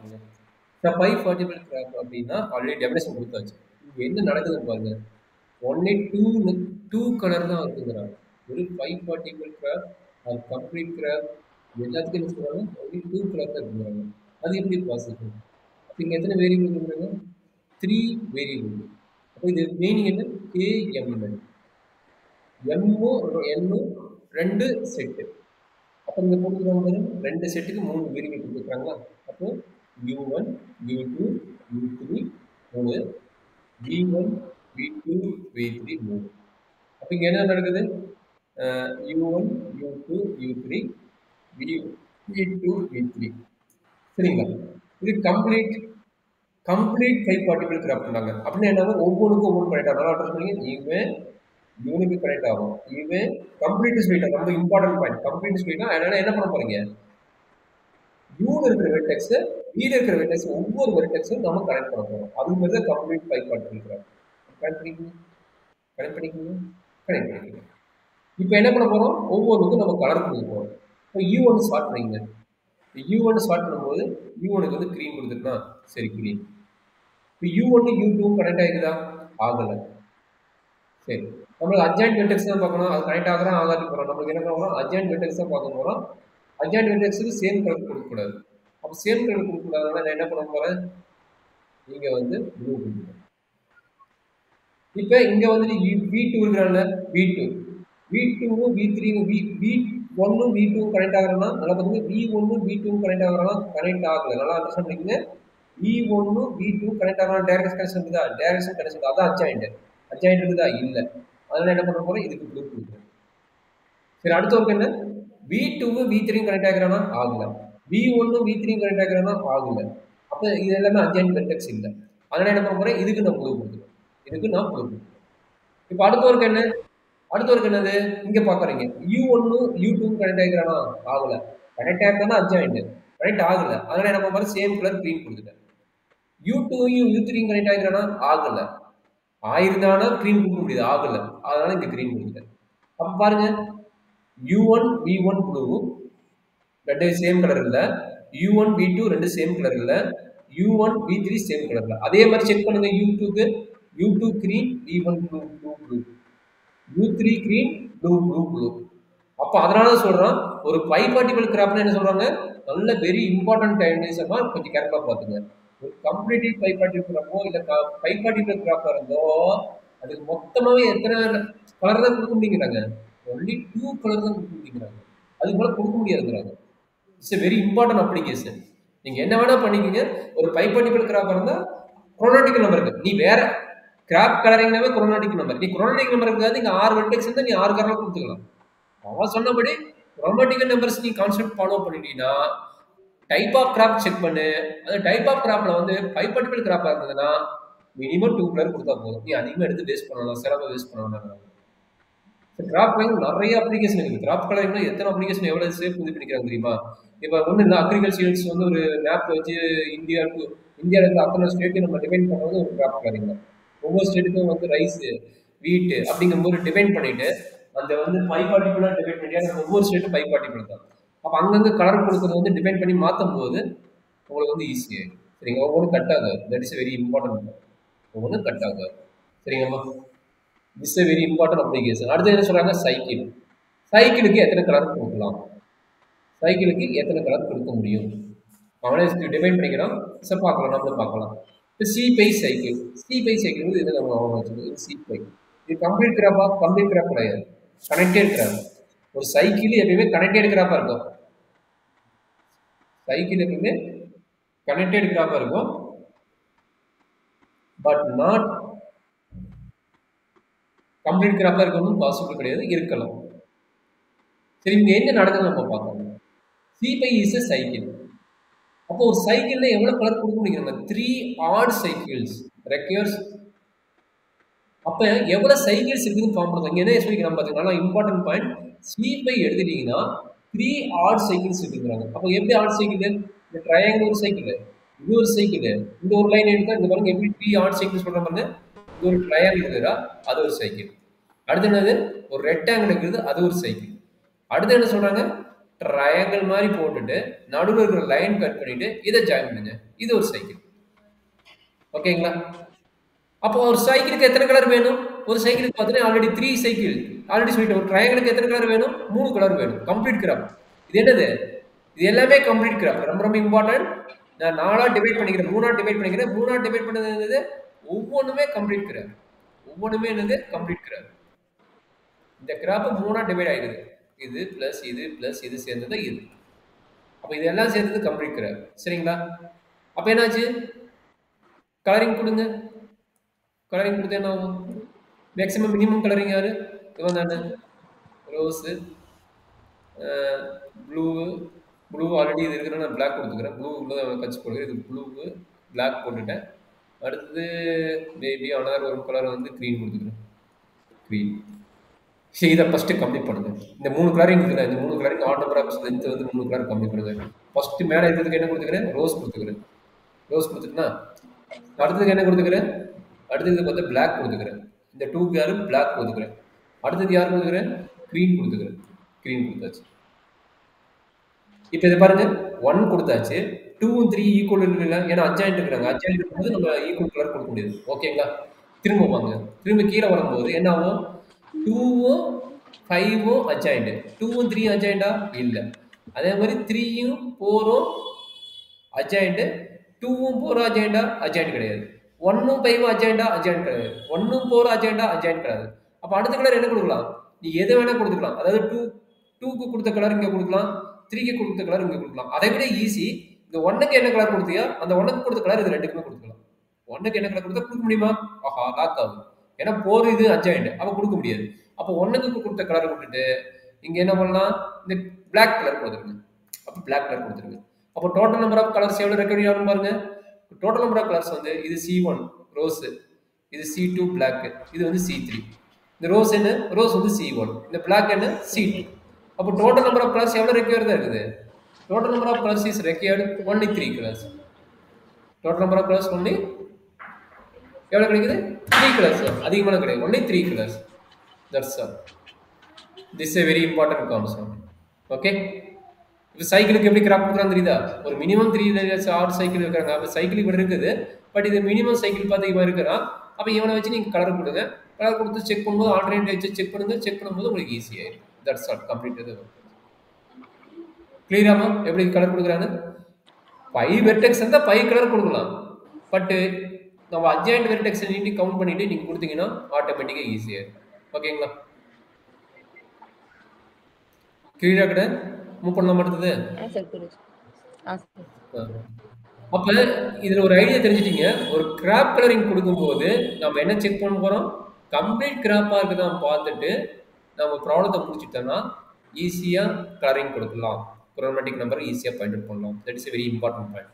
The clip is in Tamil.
பார்த்துக்கோங்க. ஸோ பை பார்ட்டிபிள் கிராப் அப்படின்னா ஆல்ரெடி டெஃபினேஷன் கொடுத்தாச்சு. இங்க என்ன நடக்குதுன்னு பாருங்க. ஒன்லி டூ கலர் தான் இருக்குங்கிறாங்க. ஒரு பை பார்ட்டிபிள் கிராப் அது கம்ப்ளீட் கிராப் எல்லாத்துக்கும் என்ன சொல்றாங்க, ஒன்லி டூ கலர் தான் இருக்குங்கிறாங்க. அது எப்படி பாசிபிள்? அப்போ இங்க எத்தனை வேரியபிள் இருக்குங்கிறாங்க? 3 வேரியபிள். அப்போ இது மீனிங் என்ன? KMN. எம்மும் என்னும் 2 செட்டு. அப்போ இங்க போட்டுக்கிறாங்க, 2 செட்டுக்கு 3 வேரியபிள் கொடுத்துருக்காங்களா? அப்போ U1, U2, U3 3, V1, V2, V3 3. அப்போ இங்க என்ன நடக்குது? U1, U2, U3, V2, V3. சரிங்களா? இது கம்ப்ளீட் பை பார்ட்டிபிள் கிராப் பண்ணாங்க. அப்படின்னு என்ன, ஒவ்வொன்றுக்கும் ஒவ்வொரு கனெக்ட் ஆகும். அட்ரஸ் பண்ணி இவனுக்கு கனெக்ட் ஆகும். இவன் கம்ப்ளீட் சொல்லிட்டான். ரொம்ப இம்பார்ட்டன்ட் பாயிண்ட். கம்ப்ளீட் சொல்லிட்டான். அதனால என்ன பண்ண போறீங்க? யூல இருக்கிற வெர்டெக்ஸ், வீல இருக்கிற வெர்டெக்ஸ், ஒவ்வொரு வெர்டெக்ஸும் நம்ம கனெக்ட் பண்ண போறோம். அது மாதிரி தான் complete bipartite graph. Connect பண்ணிக்கோங்க. இப்போ என்ன பண்ண போறோம்? ஒவ்வொன்றுக்கும் நம்ம கலர் கொடுக்க போறோம். இப்போ U1 ஸ்டார்ட் பண்ணிங்க. U1 ஸ்டார்ட் பண்ணும்போது U1க்கு வந்து கிரீன் கொடுத்துருக்கா, சரி கிரீன். இப்போ U1 U2 கனெக்ட் ஆகிக்குதா? ஆகலை. சரி, நம்மளுக்கு அட்ஜாயின்ட் வெர்டெக்ஸ் தான் பார்க்கணும். அது கனெக்ட் ஆகிறோம் ஆகாது போகிறோம். நம்மளுக்கு என்ன பண்ணுறோம்? அட்ஜாயின்ட் வெர்டெக்ஸ் தான் பார்க்க போகிறோம். அட்ஜாயின்ட் வெர்டெக்ஸுக்கு சேம் கலர் கொடுக்கக்கூடாது. அப்போ சேம் கலர் கொடுக்கக்கூடாதுனால நான் என்ன பண்ண போகிறேன்? இங்கே வந்து ப்ளூ கொடுக்குறேன். இப்போ இங்கே வந்துட்டு V2 இருக்கிறாங்க. V2வும் V3வும் V1ம் V2வும் கனெக்ட் ஆகிறோம்னா நல்லா பார்த்தீங்கன்னா V1ம் V2வும் கனெக்ட் ஆகிறோம்னா கனெக்ட் ஆகலை. நல்லா அண்டர்ஸ்டாண்ட் பண்ணிக்கங்க. V1ம் V2வும் கனெக்ட் ஆகிறோம். டைரக்ட் கனெக்ஷன் இருக்குதா? டைரக்ஷன் கனெக்ஷன் அதான் அட்ஜாயின்ட் இருக்குதா? இல்லை. அதனால என்ன பண்ண போகிறோம்? இதுக்கு ப்ளூ கொடுக்குறேன். சரி, அடுத்தவருக்கு என்ன? V2வும் V3யும் கனெக்ட் ஆகிறானா? ஆகலை. V1ம் V3யும் கனெக்ட் ஆகிறானா? ஆகலை. அப்போ இது எல்லாமே அட்ஜாயின்ட் வெர்டெக்ஸ் இல்லை. அதனால என்ன பண்ண போகிறேன்? இதுக்கு நான் ப்ளூ கொடுக்குறேன். இப்போ அடுத்தவருக்கு என்னது? இங்க பாக்குறீங்க U1ம் U2வும் கனெக்ட் ஆகிக்கிறானா? ஆகல. கனெக்ட் ஆகிருந்தானா அட்ஜாயின்ட், கனெக்ட் ஆகல. அதனால என்ன பண்ண சேம் கலர் கிரீன் கொடுத்துட்டேன். U2யும் U3யும் கனெக்ட் ஆகிக்கிறானா? ஆகல. ஆயிருந்தானா கிரீன் கொடுக்க முடியாது, ஆகல. அதனால இங்க கிரீன் கொடுத்துட்டேன். அப்ப பாருங்க, U1 V1 ப்ளூவும் ரெண்டு சேம் கலர் இல்ல, U1 V2 ரெண்டு சேம் கலர் இல்ல, U1 V3 சேம் கலர் இல்ல. அதே மாதிரி செக் பண்ணுங்க. U2 green, V1 blue, U3 green, blue. அப்ப அதனால சொல்றான், ஒரு பை பார்ட்டிபிள் கிராப்னு என்ன சொல்றாங்க, நல்ல வெரி இம்பார்ட்டன்ட் டைனிசமா கொஞ்சம் கேர்ஃபுல்லா பாத்துங்க. ஒரு கம்ப்ளீட் பை பார்ட்டிபிள் கிராப்போ இல்ல பை பார்ட்டிபிள் கிராப்பா இருந்தோ அதுக்கு மொத்தமாவே எத்தனை கலர் தான் கொடுக்க முடியுங்கிறாங்க? ஒன்லி 2 கலர் தான் கொடுக்க முடியுங்கிறாங்க. அதுக்கு மேல கொடுக்க முடியாதுங்கிறாங்க. It's very important application. நீங்க என்ன வேணா பண்ணிக்கங்க. ஒரு பை பார்ட்டிபிள் கிராப்பா இருந்தா குரோனாட்டிக்கல் நம்பர் இருக்கு. நீ வேற கிராப் கலரிங்னாவே குரோனாட்டிக் நம்பர். நீ குரோனாட்டிக் நம்பர் இருக்காது, நீங்க 6 வெர்டெக்ஸ் இருந்தா நீ 6 கலர் கொடுத்துக்கலாம். அவன் சொன்னபடி குரோனாட்டிக்கல் நம்பர்ஸ் நீ கான்செப்ட் ஃபாலோ பண்ணிட்டீங்கன்னா டைப் ஆஃப் கிராப் செக் பண்ணு. அந்த டைப் ஆஃப் கிராப்ல வந்து பை பார்ட்டிபிள் கிராப்பா இருந்ததுன்னா மினிமம் 2 கலர் கொடுத்தா போதும். நீ அதிகமாக எடுத்து வேஸ்ட் பண்ணலாம், செலவை வேஸ்ட் பண்ணலாம். கிராப் கலரிங் நிறைய அப்ளிகேஷன் இருக்கு. கிராப் கலரிங்னா எத்தனை அப்ளிகேஷன் எவ்வளவு சேஃப் இது பண்ணிக்கிறாங்க தெரியுமா? இப்போ ஒன்றும் இல்லை, அக்ரிகல்ச்சர்ஸ் வந்து ஒரு மேப் வச்சு இந்தியாவில் இருக்க அத்தனை ஸ்டேட்டையும் நம்ம டிபெண்ட் பண்ணுறது ஒரு கிராப் கலரிங் தான். ஒவ்வொரு ஸ்டேட்டுக்கும் வந்து ரைஸ், வீட் அப்படிங்கும்போது டிபெண்ட் பண்ணிட்டு அந்த வந்து பை பார்ட்டிகுலர் டிபெண்ட் பண்ணி ஒவ்வொரு ஸ்டேட்டும் பை பார்ட்டிகுலர் தான். அப்போ அங்கங்கே கலர் கொடுக்குறது வந்து டிபெண்ட் பண்ணி மாற்றும் போது உங்களுக்கு வந்து ஈஸியாகிடும். சரிங்க, ஒவ்வொன்றும் கட் ஆகாது. That is very important. ஒவ்வொன்றும் கட் ஆகாது. சரிங்கம்மா, திஸ் வெரி இம்பார்ட்டன்ட் அப்ளிகேஷன். அடுத்து என்ன சொல்றாங்க? சைக்கிளுக்கு எத்தனை கலர் கொடுக்கலாம்? சைக்கிளுக்கு எத்தனை கலர் கொடுக்க முடியும்? அவனே டிபெண்ட் பண்ணிக்கிறான். பார்க்கலாம், நம்மளும் பார்க்கலாம். இப்போ C-பை சைக்கிள் வந்து இதை நம்ம அவங்க வச்சுக்கணும். இது C-பை. இது கம்ப்ளீட் கிராப் கிடையாது, கனெக்டட் கிராப். ஒரு சைக்கிள் எப்பயுமே கனெக்டட் கிராப்பா இருக்கும். பட் நாட் கம்ப்ளீட் கிராப்பா இருக்கணும் பாசிபிள் கிடையாது, இருக்கலாம். சரி, இங்க என்ன நடக்குது நம்ம பார்க்கலாம். C-பை இஸ் a சைக்கிள். அப்போ ஒரு சைக்கிள்ல எவ்வளவு கலர் கொடுக்க முடியும்? 3 ஆட் சைக்கிள்ஸ் ரெக்யர்ஸ். அப்ப எவ்வளவு சைக்கிள்ஸ் இருக்குன்னு ஃபார்ம் பண்ணுங்க. என்ன சொல்லிக்கலாம் பாத்தீங்கன்னா, இம்பார்ட்டன்ட் பாயிண்ட். C-பை எடுத்துட்டீங்கன்னா 3 ஆட் சைக்கிள்ஸ் இருக்குங்கிறாங்க. அப்போ எப்படி ஆட் சைக்கிள்? இந்த ட்ரையாங்கிள் ஒரு சைக்கிள், இது ஒரு சைக்கிள், இந்த ஒரு லைன் எடுத்தா இந்த பாருங்க எப்படி 3 ஆட் சைக்கிள்ஸ் சொல்ற பாருங்க. இது ஒரு ட்ரையாங்கிள் இருக்குதா, அது ஒரு சைக்கிள். அடுத்து என்னது? ஒரு ரெக்டாங்கிள் இருக்குது, அது ஒரு சைக்கிள். அடுத்து என்ன சொல்றாங்க? ட்ரையாங்கிள் மாதிரி போட்டுட்டு நடுவில் இருக்கிற லைன் கட் பண்ணிட்டு இதை ஜாயின் பண்ணுங்க. இது ஒரு சைக்கிள். ஓகேங்களா? அப்போ ஒரு சைக்கிளுக்கு எத்தனை கலர் வேணும்? ஒரு சைக்கிளுக்கு பார்த்தீங்கன்னா ஆல்ரெடி 3 சைக்கிள். ஆல்ரெடி சொல்லிட்டேன். ஒரு ட்ரையாங்கிளுக்கு எத்தனை கலர் வேணும்? 3 கலர் வேணும். Complete graph. இது என்னது? இது எல்லாமே கம்ப்ளீட் கிராஃப். ரொம்ப ரொம்ப இம்பார்ட்டன்ட். நான் 4ஆ டிவைட் பண்ணிக்கிறேன். 3ஆ டிவைட் பண்ணிக்கிறேன். 3ஆ டிவைட் பண்ணது என்னது? ஒவ்வொன்றுமே கம்ப்ளீட் கிராஃப். ஒவ்வொன்றுமே என்னது? Complete graph. இந்த கிராஃப் 3ஆ டிவைட் ஆகிடுது. இது பிளஸ் இது சேர்ந்தது இது. அப்போ இதெல்லாம் சேர்ந்தது கம்ப்ளீட் கிராஃப். சரிங்களா? அப்போ என்னாச்சு? கலரிங் கொடுங்க. கலரிங் கொடுத்து என்ன ஆகும்? மேக்ஸிமம் மினிமம் கலரிங் யாரு? இவன் தானே. ரோஸு, ப்ளூ ப்ளூ ஆல்ரெடி இது இருக்குன்னா நான் பிளாக் கொடுத்துக்கிறேன். ப்ளூ உள்ள கட்சி போடுகிறேன். இது ப்ளூவு பிளாக் போட்டுட்டேன். அடுத்தது மேபி அனதர் ஒரு கலர் வந்து க்ரீன் கொடுத்துக்கிறேன். க்ரீன். சரி, இதை ஃபஸ்ட்டு கம்ப்ளீட் பண்ணுங்க. இந்த 3 கலரிங் இருக்குல்ல, இந்த 3 colouring all number of length வந்து 3 கலர் கம்ப்ளீட் பண்ணுங்க. ஃபஸ்ட்டு மேலே இருக்கிறதுக்கு என்ன கொடுத்துக்கிறேன்? ரோஸ் கொடுத்துக்கிறேன். ரோஸ் கொடுத்துட்டுனா அடுத்ததுக்கு என்ன கொடுத்துக்கிறேன்? அடுத்ததுக்கு வந்து பிளாக் கொடுத்துக்கிறேன். இந்த 2க்கு யாரும் பிளாக் கொடுத்துக்கிறேன். அடுத்தது யார் கொடுத்துக்கிறேன்? க்ரீன் கொடுத்துக்கிறேன். க்ரீன் கொடுத்தாச்சு. இப்போ இதை பாருங்க, 1 கொடுத்தாச்சு. 2ம் 3 ஈக்குவல் இருக்குல்ல, ஏன்னா அட்ஜாயிண்ட் இருக்கிறாங்க. அட்ஜாயிண்ட் இருக்கும்போது நம்ம ஈக்குவல் கலர் கொடுக்க முடியாது. ஓகேங்களா? திரும்ப வாங்க. திரும்ப கீழே வரும்போது என்ன ஆகும்? 2ம் 5ம் அட்ஜாயிண்ட். 2ம் 3ம் அட்ஜாயிண்டா? இல்லை. அதே மாதிரி 3யும் 4ம் அட்ஜாயிண்ட். 2ம் 4ம் அட்ஜாயிண்டா? அட்ஜாயிண்ட் கிடையாது. 1ம் 5ம் அட்ஜாயிண்டா? அட்ஜாயிண்ட் கிடையாது. 1ம் 4ம் அட்ஜாயிண்டா? அட்ஜாயிண்ட் கிடையாது. அப்போ அடுத்த கலர் என்ன கொடுக்கலாம்? நீ எது வேணா கொடுத்துக்கலாம். அதாவது 2க்கு கொடுத்த கலர் இங்கே கொடுக்கலாம். 3க்கு கொடுத்த கலர் இங்கே கொடுக்கலாம். அதை விட ஈஸி. இந்த 1க்கு என்ன கலர் கொடுத்தியா அந்த 1க்கு கொடுத்த கலர் இது ரெண்டுக்குமே கொடுக்கலாம். 1க்கு என்ன கலர் கொடுத்தா கொடுக்க முடியுமா? ஆஹா, லாக் ஆகும். ஏன்னா 4 இது அட்ஜாயிண்ட். அப்போ கொடுக்க முடியாது. அப்போ 1க்கு கொடுத்த கலர் விட்டுட்டு இங்கே என்ன பண்ணலாம்? இந்த பிளாக் கலர் கொடுத்துருங்க. அப்போ பிளாக் கலர் கொடுத்துருங்க. அப்போ டோட்டல் நம்பர் ஆஃப் கலர்ஸ் எவ்வளோ ரெக்கவரி ஆகும் பாருங்க. டோட்டல் நம்பர் ஆஃப் கலர்ஸ் வந்து இது C1 ரோஸு, இது C2 பிளாக், இது வந்து C3. இந்த ரோஸ் என்ன? ரோஸ் வந்து C1. இந்த பிளாக் என்ன? C2. அப்போ டோட்டல் நம்பர் ஆஃப் கலர்ஸ் எவ்வளோ ரெக்வயர்ட் தான் இருக்குது? Total number of colours is required only 3 colours. Total number of colours only எவ்வளோ கிடைக்குது? 3 கலர்ஸ். அதிகமான கிடையாது. Only 3 colours. That's all. This a very important concept. Okay? இப்போ சைக்கிளுக்கு எப்படி கிராஃப்ட் கொடுக்குறாங்க தெரியுதா? ஒரு மினிமம் 3 லேயர்ஸ் 6 சைக்கிள் இருக்கிறாங்க. அப்போ சைக்கிள் இப்படி இருக்குது. பட் இது மினிமம் சைக்கிள் பார்த்து இவன் இருக்கிறான். அப்போ இவனை வச்சு நீங்கள் கலர் கொடுங்க. கலர் கொடுத்து செக் பண்ணும்போது ஆல்டர்னேட் வச்சு செக் பண்ணுங்க. செக் பண்ணும்போது உங்களுக்கு ஈஸியாகிடும். That's all. கம்ப்ளீட் இது. கிளியராமா எப்படி கலர் கொடுக்குறாங்க? 5 வெர்டெக்ஸ் இருந்தால் 5 கலர் கொடுக்கலாம். பட்டு நம்ம அட்ஜாயிண்ட் வெர்டெக்ஸை நீட்டி கவுண்ட் பண்ணிட்டு நீங்கள் கொடுத்தீங்கன்னா ஆட்டோமேட்டிக்காக ஈஸியாகிடும். ஓகேங்களா? கிளியரா கடை மூவ் பண்ணலாம் அடுத்தது. அப்போ இதில் ஒரு ஐடியா தெரிஞ்சிட்டீங்க. ஒரு கிராப் கலரிங் கொடுக்கும்போது நம்ம என்ன செக் பண்ண போகிறோம்? கம்ப்ளீட் கிராப்பாக இருக்குதான் பார்த்துட்டு நம்ம ப்ராப்ளத்தை முடிச்சுட்டோம்னா ஈஸியாக கலரிங் கொடுக்கலாம். குரோமேட்டிக் நம்பர் ஈஸியாக ஃபைண்ட் அவுட் பண்ணலாம். That is a very important point.